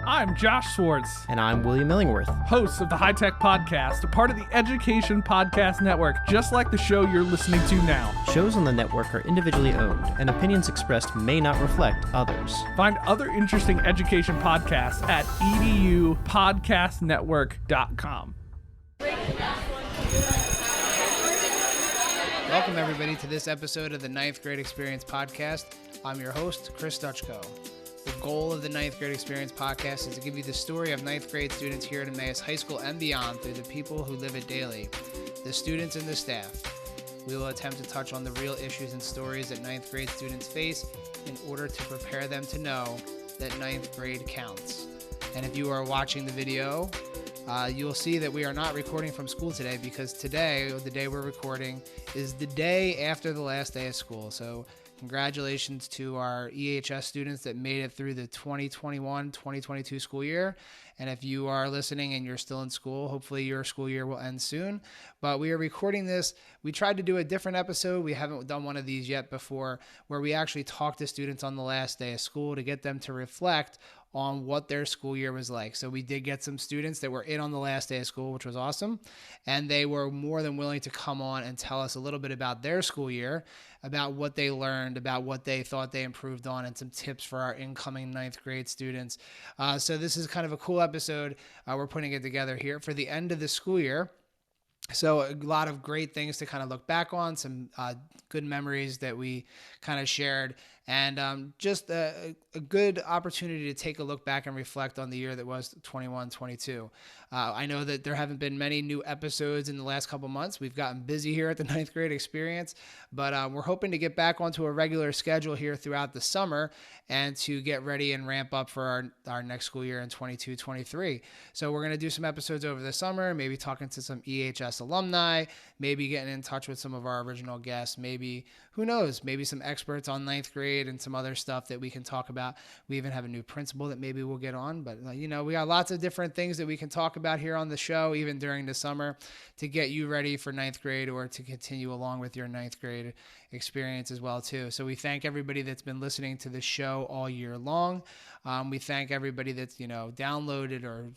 I'm Josh Swartz. And I'm William Illingworth. Hosts of the High Tech Podcast, a part of the Education Podcast Network, just like the show you're listening to now. Shows on the network are individually owned, and opinions expressed may not reflect others. Find other interesting education podcasts at edupodcastnetwork.com. Welcome, everybody, to this episode of the Ninth Grade Experience Podcast. I'm your host, Chris Dutchko. The goal of the Ninth Grade Experience Podcast is to give you the story of ninth grade students here at Emmaus High School and beyond through the people who live it daily, the students and the staff. We will attempt to touch on the real issues and stories that ninth grade students face in order to prepare them to know that ninth grade counts. And if you are watching the video, you'll see that we are not recording from school today because today, the day we're recording, is the day after the last day of school. So congratulations to our EHS students that made it through the 2021-2022 school year. And if you are listening and you're still in school, hopefully your school year will end soon. But we are recording this. We tried to do a different episode. We haven't done one of these yet before, where we actually talk to students on the last day of school to get them to reflect on what their school year was like. So we did get some students that were in on the last day of school, which was awesome. And they were more than willing to come on and tell us a little bit about their school year, about what they learned, about what they thought they improved on, and some tips for our incoming ninth grade students. So this is kind of a cool episode. We're putting it together here for the end of the school year. So a lot of great things to kind of look back on, some good memories that we kind of shared, and just a good opportunity to take a look back and reflect on the year that was 21-22. I know that there haven't been many new episodes in the last couple months. We've gotten busy here at the Ninth Grade Experience, but we're hoping to get back onto a regular schedule here throughout the summer and to get ready and ramp up for our next school year in 22-23. So we're going to do some episodes over the summer, maybe talking to some EHS alumni, maybe getting in touch with some of our original guests, maybe, who knows, maybe some experts on ninth grade and some other stuff that we can talk about. We even have a new principal that maybe we'll get on, but we got lots of different things that we can talk about here on the show, even during the summer, to get you ready for ninth grade or to continue along with your ninth grade experience as well too. So we thank everybody that's been listening to the show all year long. We thank everybody that's downloaded or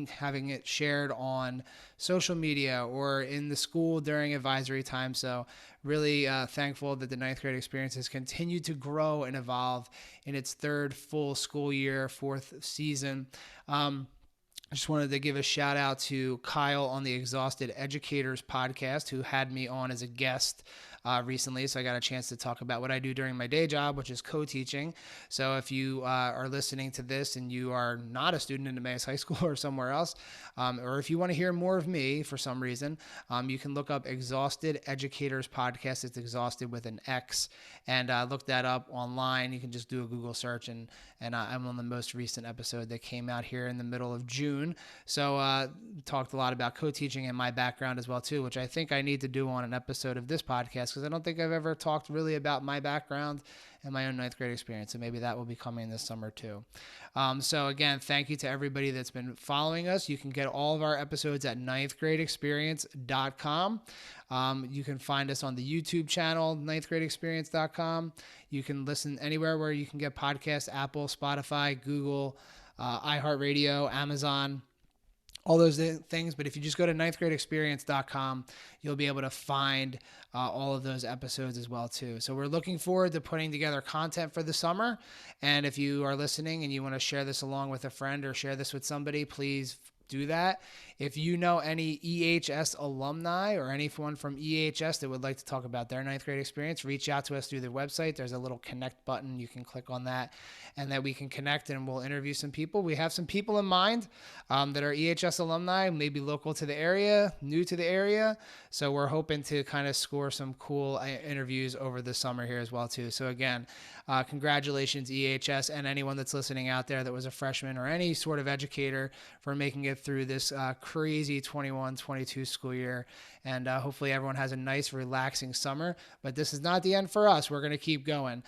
having it shared on social media or in the school during advisory time. So really thankful that the ninth grade experience has continued to grow and evolve in its third full school year, fourth season. I just wanted to give a shout out to Kyle on the Exhausted Educators podcast, who had me on as a guest recently. So I got a chance to talk about what I do during my day job, which is co-teaching. So if you are listening to this and you are not a student in Emmaus High School or somewhere else, or if you want to hear more of me for some reason, you can look up Exhausted Educators podcast. It's Exhausted with an X, and look that up online. You can just do a Google search, and I'm on the most recent episode that came out here in the middle of June. So talked a lot about co-teaching and my background as well too, which I think I need to do on an episode of this podcast, because I don't think I've ever talked really about my background and my own ninth grade experience. So maybe that will be coming this summer too. So again, thank you to everybody that's been following us. You can get all of our episodes at ninthgradeexperience.com. You can find us on the YouTube channel, ninthgradeexperience.com. You can listen anywhere where you can get podcasts: Apple, Spotify, Google, iHeartRadio, Amazon, all those things. But if you just go to ninthgradeexperience.com, you'll be able to find all of those episodes as well too. So we're looking forward to putting together content for the summer. And if you are listening and you want to share this along with a friend or share this with somebody, please do that. If you know any EHS alumni or anyone from EHS that would like to talk about their ninth grade experience, reach out to us through their website. There's a little connect button. You can click on that, and that we can connect, and we'll interview some people. We have some people in mind that are EHS alumni, maybe local to the area, new to the area. So we're hoping to kind of score some cool interviews over the summer here as well too. So again, congratulations EHS and anyone that's listening out there that was a freshman or any sort of educator for making it through this crazy 21-22 school year. And hopefully everyone has a nice, relaxing summer. But this is not the end for us. We're going to keep going.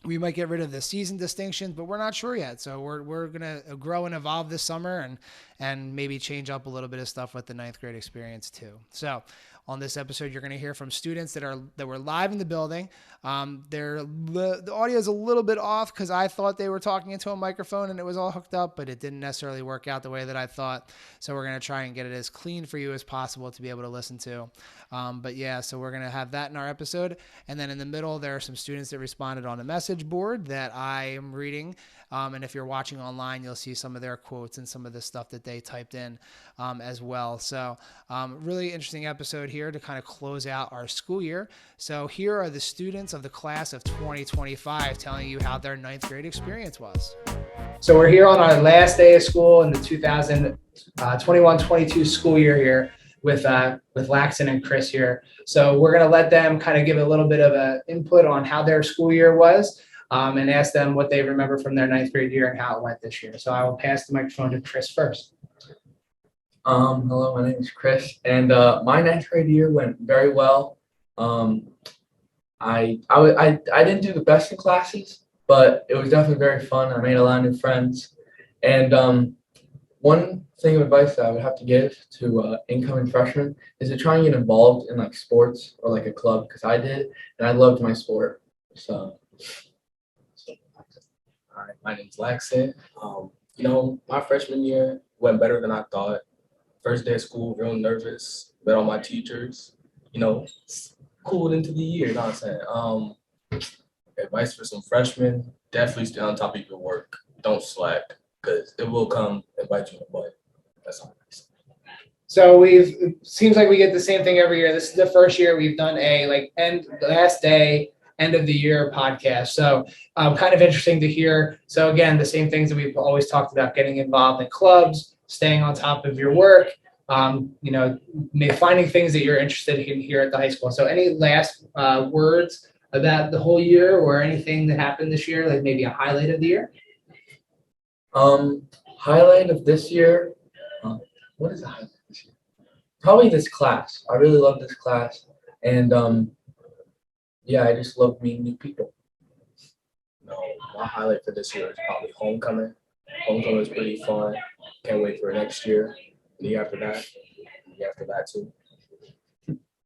We might get rid of the season distinctions, but we're not sure yet. So we're going to grow and evolve this summer and maybe change up a little bit of stuff with the ninth grade experience too. So On this episode, you're going to hear from students that were live in the building. The audio is a little bit off because I thought they were talking into a microphone and it was all hooked up, but it didn't necessarily work out the way that I thought. So we're going to try and get it as clean for you as possible to be able to listen to. So we're going to have that in our episode. And then in the middle, there are some students that responded on a message board that I am reading. And if you're watching online, you'll see some of their quotes and some of the stuff that they typed in as well. So really interesting episode here to kind of close out our school year. So here are the students of the class of 2025 telling you how their ninth grade experience was. So we're here on our last day of school in the 2021-22 school year here with Laxon and Chris here. So we're going to let them kind of give a little bit of an input on how their school year was. And ask them what they remember from their ninth grade year and how it went this year. So I will pass the microphone to Chris first. Hello, my name is Chris, and my ninth grade year went very well. I didn't do the best in classes, but it was definitely very fun. I made a lot of new friends, and one thing of advice that I would have to give to incoming freshmen is to try and get involved in like sports or like a club, because I did, and I loved my sport. So. All right, my name's Laxon. My freshman year went better than I thought. First day of school, real nervous, met all my teachers, cooled into the year, you know what I'm saying? Advice for some freshmen, definitely stay on top of your work. Don't slack, because it will come and bite you in the butt. That's all I say. So it seems like we get the same thing every year. This is the first year we've done last day, end of the year podcast. So kind of interesting to hear. So again, the same things that we've always talked about, getting involved in clubs, staying on top of your work, finding things that you're interested in here at the high school. So any last words about the whole year or anything that happened this year, like maybe a highlight of the year? Highlight of this year, what is the highlight of this year? Probably this class. I really love this class. And I just love meeting new people. My highlight for this year is probably homecoming. Homecoming was pretty fun. Can't wait for next year. The year after that. The year after that too.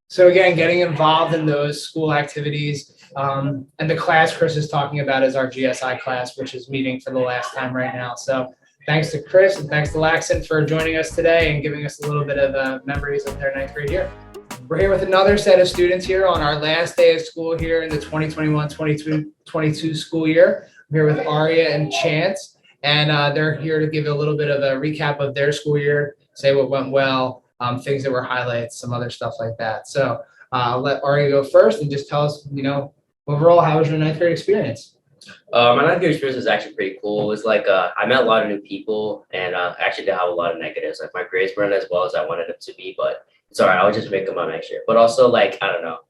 So again, getting involved in those school activities, and the class Chris is talking about is our GSI class, which is meeting for the last time right now. So thanks to Chris and thanks to Laxon for joining us today and giving us a little bit of memories of their ninth grade year. We're here with another set of students here on our last day of school here in the 2021-22 school year. I'm here with Aria and Chance, and they're here to give a little bit of a recap of their school year, say what went well, things that were highlights, some other stuff like that. So I'll let Aria go first and just tell us, overall, how was your ninth grade experience? My ninth grade experience was actually pretty cool. It was like I met a lot of new people, and actually did have a lot of negatives. Like my grades weren't as well as I wanted them to be, but it's all right. I'll just make them up next year. But also, I don't know,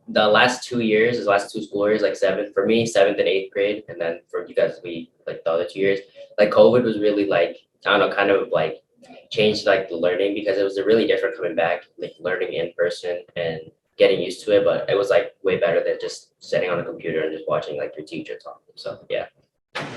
the last 2 years, the last two school years, seventh and eighth grade, and then for you guys, the other 2 years, COVID was really changed the learning, because it was really different coming back, learning in person and getting used to it. But it was way better than just sitting on a computer and just watching your teacher talk. So yeah. Pretty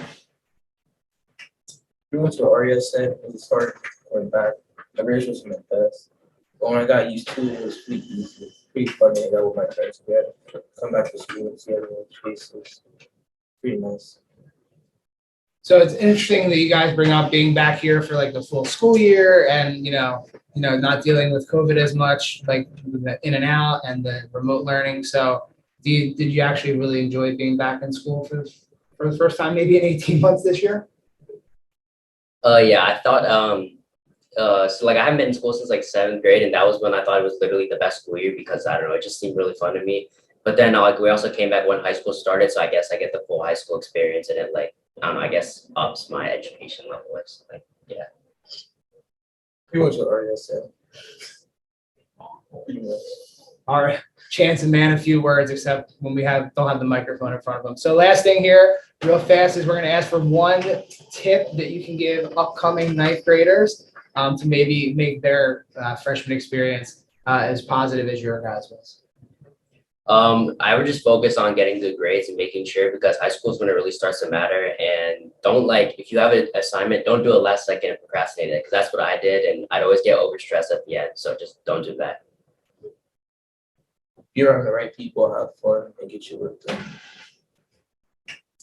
much what Aria said at the start, going back. My grades wasn't the best. But when I got used to it, it was pretty easy. Pretty funny. I got with my friends. We had to come back to school and see everyone's faces. Pretty nice. So it's interesting that you guys bring up being back here for the full school year and, not dealing with COVID as much, the in and out and the remote learning. So did you actually really enjoy being back in school for the first time, maybe in 18 months this year? Yeah, I thought, I haven't been in school since seventh grade, and that was when I thought it was literally the best school year, because I don't know, it just seemed really fun to me. But then we also came back when high school started, so I guess I get the full high school experience, and it I don't know, I guess ups my education level. Yeah. Pretty much what Aria said. All right, Chance and Man, a few words, except when we don't have the microphone in front of them. So last thing here, real fast, is we're going to ask for one tip that you can give upcoming ninth graders to maybe make their freshman experience as positive as your guys was. I would just focus on getting good grades and making sure, because high school is when it really starts to matter. And don't if you have an assignment, don't do it last second and procrastinate it, because that's what I did, and I'd always get overstressed at the end. So just don't do that. be around the right people, have fun, and get your work done.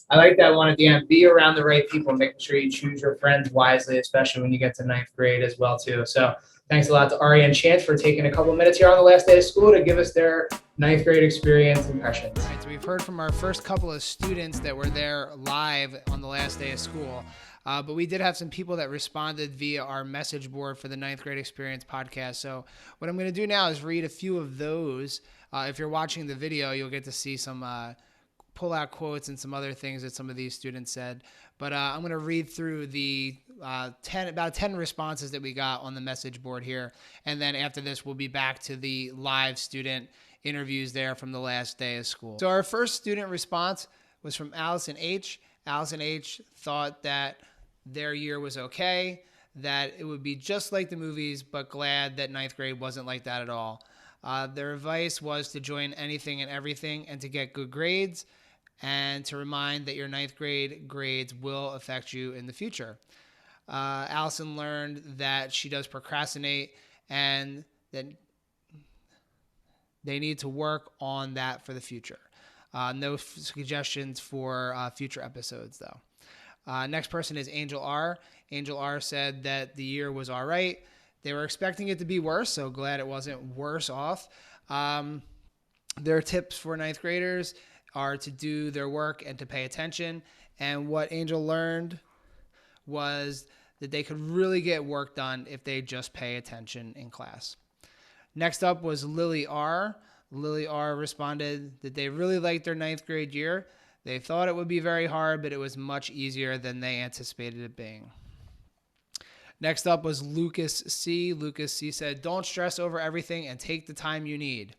I like that one at the end. Be around the right people, making sure you choose your friends wisely, especially when you get to ninth grade as well too. So thanks a lot to Ari and Chance for taking a couple minutes here on the last day of school to give us their ninth grade experience impressions. All right, so we've heard from our first couple of students that were there live on the last day of school. But we did have some people that responded via our message board for the ninth grade experience podcast. So what I'm going to do now is read a few of those. If you're watching the video, you'll get to see some pull out quotes and some other things that some of these students said. But I'm going to read through the about 10 responses that we got on the message board here. And then after this, we'll be back to the live student interviews there from the last day of school. So our first student response was from Allison H. Allison H. thought that their year was okay, that it would be just like the movies, but glad that ninth grade wasn't like that at all. Their advice was to join anything and everything and to get good grades, and to remind that your ninth grade grades will affect you in the future. Allison learned that she does procrastinate and that they need to work on that for the future. No suggestions for future episodes, though. Next person is Angel R. Angel R said that the year was all right. They were expecting it to be worse, so glad it wasn't worse off. Their tips for ninth graders are to do their work and to pay attention. And what Angel learned was that they could really get work done if they just pay attention in class. Next up was Lily R. Lily R responded that they really liked their ninth grade year. They thought it would be very hard, but it was much easier than they anticipated it being. Next up was Lucas C. Lucas C said, don't stress over everything and take the time you need.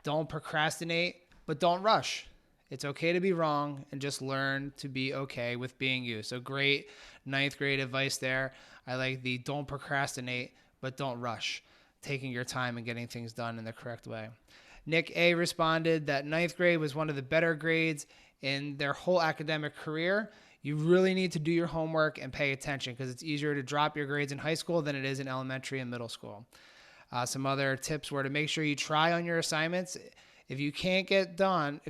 Don't procrastinate, but don't rush. It's okay to be wrong and just learn to be okay with being you. So great ninth grade advice there. I like the don't procrastinate, but don't rush. Taking your time and getting things done in the correct way. Nick A responded that ninth grade was one of the better grades in their whole academic career. You really need to do your homework and pay attention because it's easier to drop your grades in high school than it is in elementary and middle school. Some other tips were to make sure you try on your assignments. If you can't get done,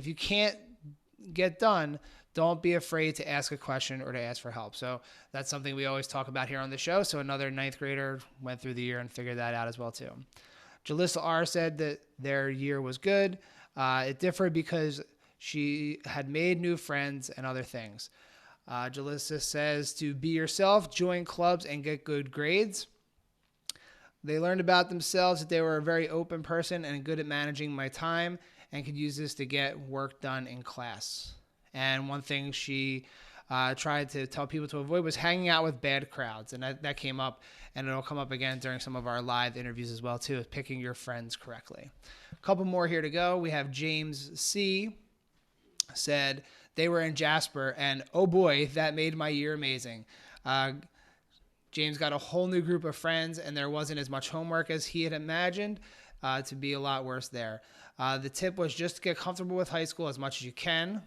don't be afraid to ask a question or to ask for help. So that's something we always talk about here on the show. So another ninth grader went through the year and figured that out as well too. Jalissa R said that their year was good. It differed because she had made new friends and other things. Jalissa says to be yourself, join clubs, and get good grades. They learned about themselves that they were a very open person and good at managing my time and could use this to get work done in class. And one thing she tried to tell people to avoid was hanging out with bad crowds. And that came up, and it'll come up again during some of our live interviews as well, too, picking your friends correctly. A couple more here to go. We have James C. said they were in Jasper, and oh boy, that made my year amazing. James got a whole new group of friends, and there wasn't as much homework as he had imagined to be a lot worse there. The tip was just to get comfortable with high school as much as you can.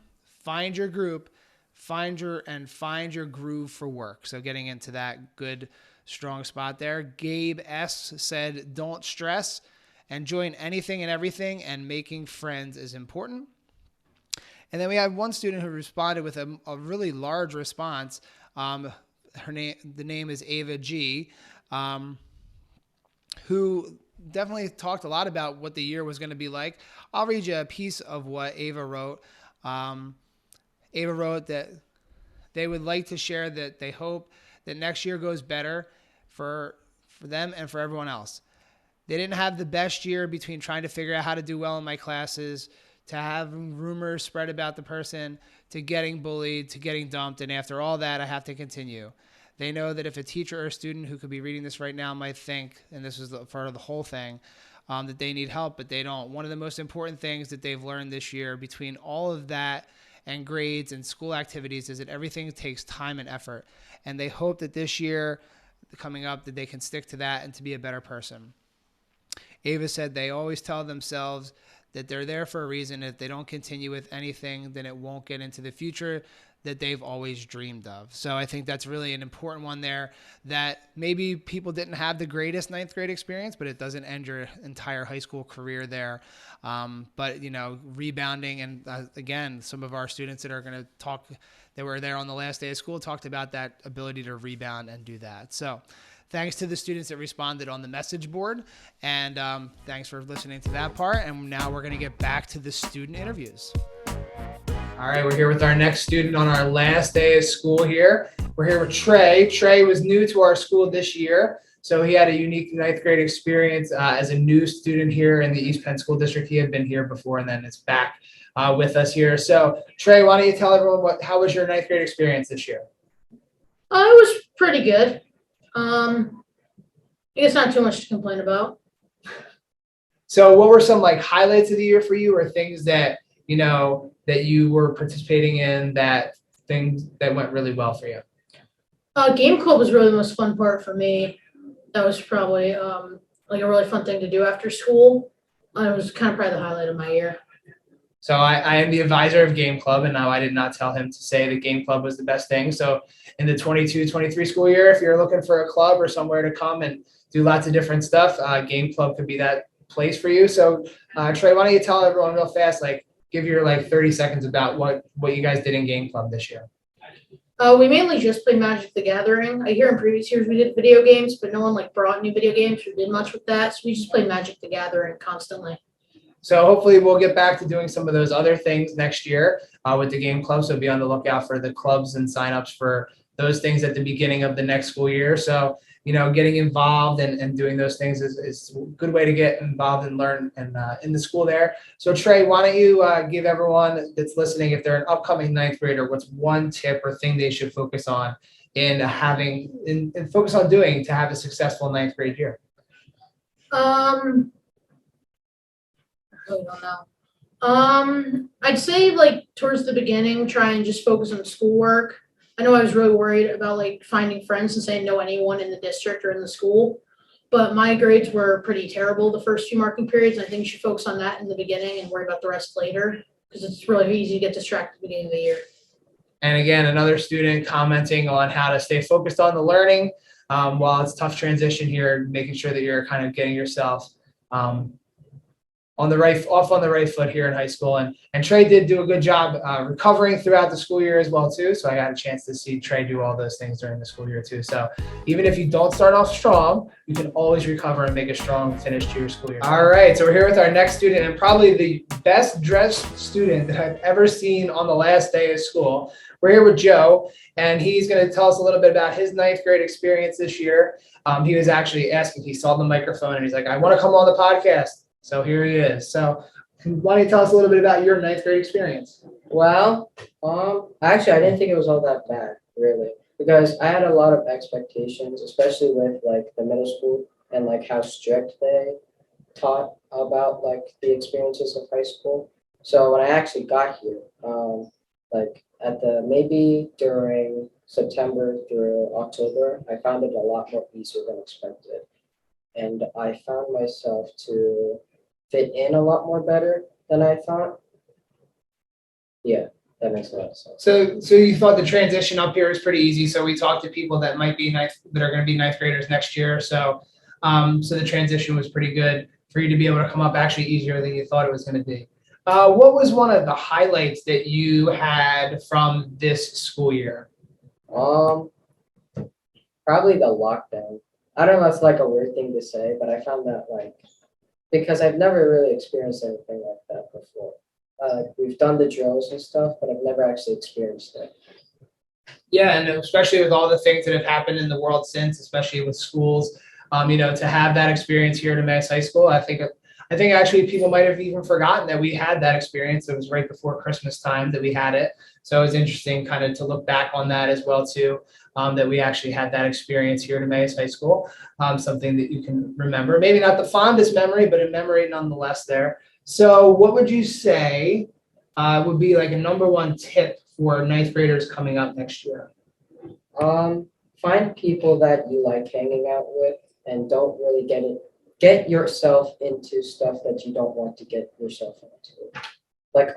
Find your group, find your groove for work. So getting into that good, strong spot there. Gabe S. said, don't stress and join anything and everything, and making friends is important. And then we had one student who responded with a really large response. The name is Ava G, who definitely talked a lot about what the year was going to be like. I'll read you a piece of what Ava wrote. Ava wrote that they would like to share that they hope that next year goes better for them and for everyone else. They didn't have the best year between trying to figure out how to do well in my classes, to having rumors spread about the person, to getting bullied, to getting dumped. And after all that, I have to continue. They know that if a teacher or a student who could be reading this right now might think, and this is part of the whole thing, that they need help, but they don't. One of the most important things that they've learned this year between all of that and grades and school activities is that everything takes time and effort. And they hope that this year coming up that they can stick to that and to be a better person. Ava said they always tell themselves that they're there for a reason. If they don't continue with anything, then it won't get into the future. that they've always dreamed of. So I think that's really an important one there, that maybe people didn't have the greatest ninth grade experience, but it doesn't end your entire high school career there. But, rebounding, and again, some of our students that are going to talk, that were there on the last day of school, talked about that ability to rebound and do that. So thanks to the students that responded on the message board, and thanks for listening to that part. And now we're going to get back to the student interviews. All right, we're here with our next student on our last day of school here. We're here with Trey. Trey was new to our school this year, so he had a unique ninth grade experience as a new student here in the East Penn School District. He had been here before, and then is back with us here. So, Trey, why don't you tell everyone how was your ninth grade experience this year? It was pretty good. I guess not too much to complain about. So, what were some highlights of the year for you, or things that that you were participating in, things that went really well for you? Game club was really the most fun part for me. That was probably a really fun thing to do after school. It was kind of probably the highlight of my year. So I am the advisor of Game Club, and now I did not tell him to say that Game Club was the best thing. So in the 22-23 school year, if you're looking for a club or somewhere to come and do lots of different stuff, Game Club could be that place for you. So Trey, why don't you tell everyone real fast, give your 30 seconds about what you guys did in Game Club this year. We mainly just played Magic the Gathering. I hear in previous years we did video games, but no one brought new video games or did much with that. So we just played Magic the Gathering constantly. So hopefully we'll get back to doing some of those other things next year with the Game Club. So be on the lookout for the clubs and signups for those things at the beginning of the next school year. So getting involved and doing those things is a good way to get involved and learn and in the school there. So Trey, why don't you give everyone that's listening, if they're an upcoming ninth grader, what's one tip or thing they should focus on focus on doing to have a successful ninth grade year? I really don't know. I'd say towards the beginning, try and just focus on schoolwork. I know I was really worried about finding friends since I didn't know anyone in the district or in the school, but my grades were pretty terrible the first few marking periods. I think you should focus on that in the beginning and worry about the rest later, because it's really easy to get distracted at the beginning of the year. And again, another student commenting on how to stay focused on the learning while it's tough transition here, making sure that you're kind of getting yourself on the right foot here in high school. And Trey did do a good job recovering throughout the school year as well too. So I got a chance to see Trey do all those things during the school year too. So even if you don't start off strong, you can always recover and make a strong finish to your school year. All right, so we're here with our next student, and probably the best dressed student that I've ever seen on the last day of school. We're here with Joe, and he's going to tell us a little bit about his ninth grade experience this year. He was actually asking, he saw the microphone and he's like, I want to come on the podcast. So here he is. So why don't you tell us a little bit about your ninth grade experience? Well, actually, I didn't think it was all that bad, really, because I had a lot of expectations, especially with the middle school and how strict they taught about the experiences of high school. So when I actually got here, maybe during September through October, I found it a lot more easier than expected, and I found myself to fit in a lot more better than I thought. Yeah, that makes a lot of sense. So you thought the transition up here was pretty easy. So we talked to people that might be that are going to be ninth graders next year. So the transition was pretty good for you to be able to come up actually easier than you thought it was going to be. What was one of the highlights that you had from this school year? Probably the lockdown. I don't know if that's a weird thing to say, but I found that because I've never really experienced anything like that before. We've done the drills and stuff, but I've never actually experienced it. Yeah, and especially with all the things that have happened in the world since, especially with schools, to have that experience here at Emmaus High School, I think actually people might have even forgotten that we had that experience. It was right before Christmas time that we had it. So it was interesting kind of to look back on that as well too, that we actually had that experience here at Emmaus High School, something that you can remember. Maybe not the fondest memory, but a memory nonetheless there. So what would you say would be a number one tip for ninth graders coming up next year? Find people that you like hanging out with, and don't really get yourself into stuff that you don't want to get yourself into,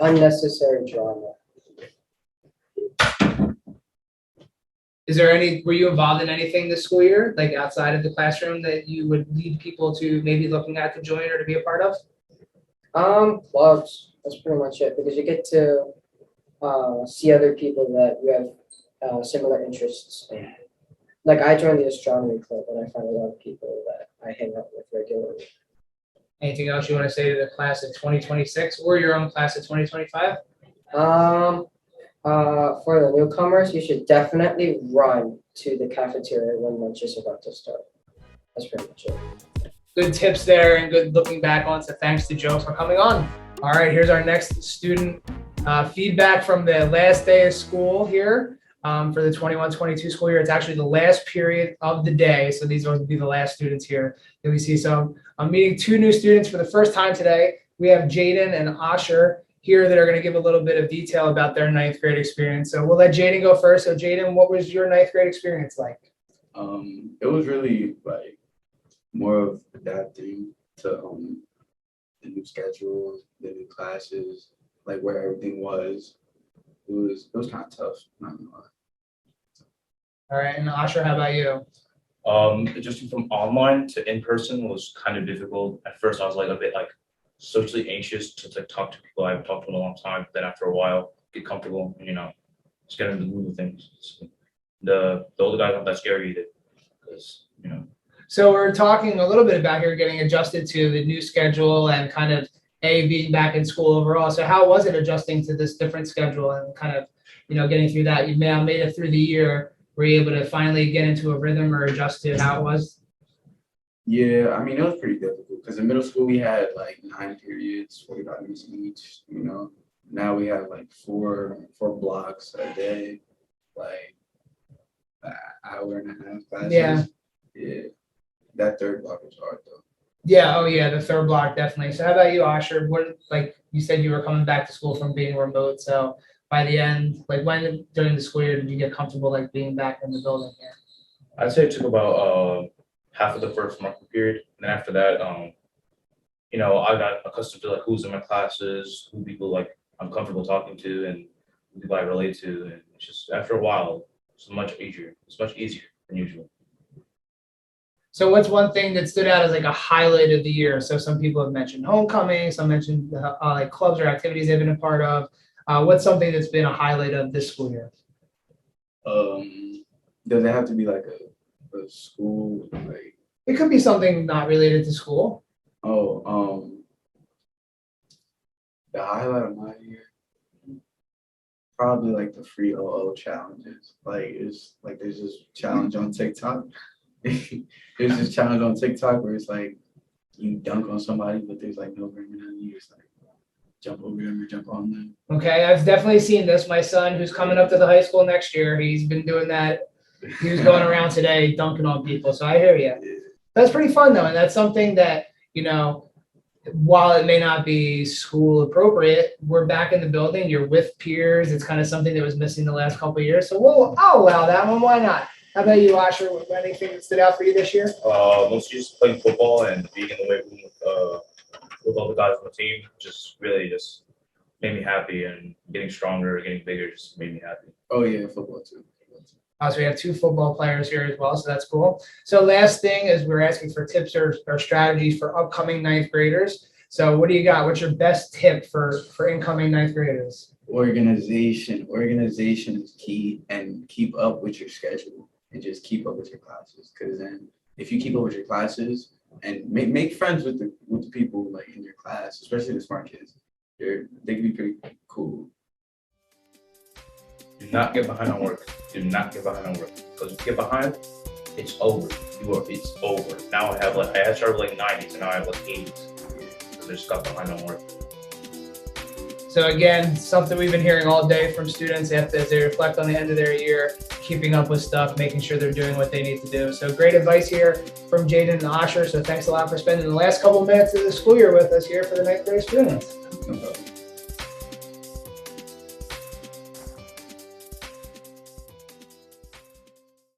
unnecessary drama. Were you involved in anything this school year, like outside of the classroom, that you would lead people to maybe looking at to join or to be a part of? Clubs. That's pretty much it because you get to see other people that you have similar interests in. Like I joined the astronomy club and I found a lot of people that I hang out with regularly. Anything else you want to say to the class of 2026 or your own class of 2025? For the newcomers, you should definitely run to the cafeteria when lunch is about to start. That's pretty much it. Good tips there and good looking back on. So thanks to Joe for coming on. All right, here's our next student feedback from the last day of school here for the 21-22 school year. It's actually the last period of the day. So these will be the last students here that we see. So I'm meeting two new students for the first time today. We have Jaden and Asher here that are going to give a little bit of detail about their ninth grade experience. So we'll let Jaden go first. So Jaden, what was your ninth grade experience like? It was really like more of adapting to the new schedule, the new classes, like where everything was. It was kind of tough, not gonna lie. All right, and Asher, how about you? Adjusting from online to in person was kind of difficult. At first, I was like a bit like socially anxious to like talk to people I haven't talked to in a long time. But then after a while, get comfortable and just get into the groove of things. The older guys aren't that scary either, because So we're talking a little bit about here getting adjusted to the new schedule and kind of being back in school overall. So how was it adjusting to this different schedule and kind of, getting through that? You made it through the year. Were you able to finally get into a rhythm or adjust to how it was? Yeah, I mean, it was pretty difficult because in middle school we had like 9 periods, 45 minutes each, Now we have like four blocks a day, like an hour and a half classes. Yeah. That third block was hard though. Yeah, oh yeah, the third block definitely. So how about you, Asher? What, like you said, you were coming back to school from being remote. So by the end, like when during the school year did you get comfortable like being back in the building here? I'd say it took about half of the first marking period, and then after that, I got accustomed to like who's in my classes, who people like I'm comfortable talking to, and who people I relate to, and it's just after a while, it's much easier. It's much easier than usual. So what's one thing that stood out as like a highlight of the year? So some people have mentioned homecoming, some mentioned like clubs or activities they've been a part of. What's something that's been a highlight of this school year? Does it have to be like a school like? It could be something not related to school. The highlight of my year, probably like the free OO challenges. Like it's like there's this challenge on TikTok. There's this challenge on TikTok where it's like you dunk on somebody, but there's like no bringing on you. It's like jump over them or jump on them. Okay, I've definitely seen this. My son, who's coming up to the high school next year, he's been doing that. He was going around today dunking on people. So I hear you. Yeah. That's pretty fun though, and that's something that while it may not be school appropriate, we're back in the building. You're with peers. It's kind of something that was missing the last couple of years. So I'll allow that one. Why not? How about you, Asher? Was there anything that stood out for you this year? Mostly just playing football and being in the weight room with all the guys on the team. Just really just made me happy, and getting stronger, getting bigger, just made me happy. Oh yeah, football too. So we have 2 football players here as well, so that's cool. So last thing is we're asking for tips or strategies for upcoming 9th graders. So what do you got? What's your best tip for incoming 9th graders? Organization is key, and keep up with your schedule and just keep up with your classes. Because then if you keep up with your classes and make friends with the people like in your class, especially the smart kids, they can be pretty cool. Do not get behind on work. Do not get behind on work. Because if you get behind, it's over. It's over. Now I had started with like 90s, and now I have like 80s. Because I just got behind on work. So again, something we've been hearing all day from students as they reflect on the end of their year, keeping up with stuff, making sure they're doing what they need to do. So great advice here from Jaden and Asher. So thanks a lot for spending the last couple minutes of the school year with us here for the 9th grade students. No problem.